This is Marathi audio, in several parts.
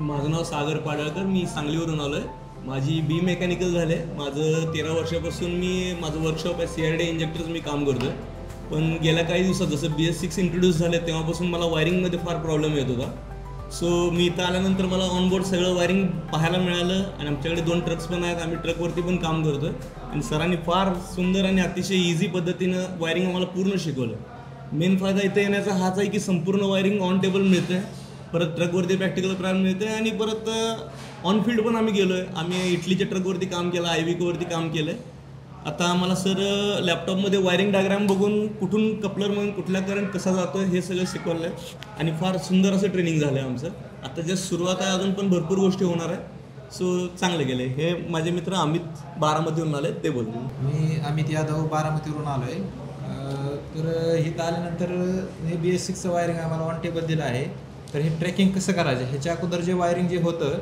माझं नाव सागर पाडळकर, मी सांगलीवरून आलो आहे. माझी बी मेकॅनिकल झाले. माझं 13 वर्षापासून माझं वर्कशॉप आहे CRD इंजेक्टर्स मी काम करतो आहे. पण गेल्या काही दिवसात जसं BS6 इंट्रोड्यूस झाले तेव्हापासून मला वायरिंगमध्ये फार प्रॉब्लेम येत होता. सो मी इथं आल्यानंतर मला ऑनबोर्ड सगळं वायरिंग पाहायला मिळालं आणि आमच्याकडे 2 ट्रक्स पण आहेत. आम्ही ट्रकवरती पण काम करतो आहे आणि सरांनी फार सुंदर आणि अतिशय इझी पद्धतीनं वायरिंग आम्हाला पूर्ण शिकवलं. मेन फायदा इथे येण्याचा हाच आहे की संपूर्ण वायरिंग ऑन टेबल मिळते, परत ट्रकवरती प्रॅक्टिकल प्रायम मिळते आणि परत ऑन फील्ड पण आम्ही गेलो आहे. आम्ही इटलीच्या ट्रकवरती काम केलं, IVCOवरती काम केलं आहे. आता आम्हाला सर लॅपटॉपमध्ये वायरिंग डायग्राम बघून कुठून कपलरमधून कुठला करंट कसा जातो हे सगळं शिकवलं आहे आणि फार सुंदर असं ट्रेनिंग झालं आहे आमचं. आता जस्ट सुरुवात आहे, अजून पण भरपूर गोष्टी होणार आहे. सो चांगलं गेलं. हे माझे मित्र अमित बारामतीहून आले, ते बोलतो. मी अमित यादव बारामतीवरून आलो आहे. तर इथं आल्यानंतर हे BS6चं वायरिंग आम्हाला ऑन टेबल दिलं आहे. तर हे ट्रॅकिंग कसं करायचं, ह्याच्या अगोदर जे वायरिंग जे होतं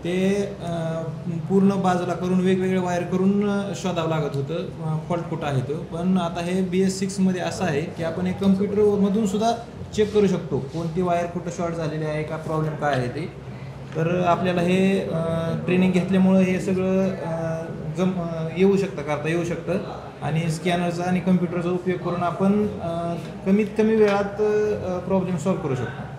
ते पूर्ण बाजूला करून वेगवेगळे वायर करून शोधावं लागत होतं, फॉल्ट कुठं आहे तो. पण आता हे BS6मध्ये असं आहे की आपण हे कम्प्युटरमधून सुद्धा चेक करू शकतो कोणती वायर कुठं शॉर्ट झालेली आहे का, प्रॉब्लेम काय आहे ते. तर आपल्याला हे ट्रेनिंग घेतल्यामुळं हे सगळं करता येऊ शकतं आणि स्कॅनरचा आणि कम्प्युटरचा उपयोग करून आपण कमीत कमी वेळात प्रॉब्लेम सॉल्व्ह करू शकतो.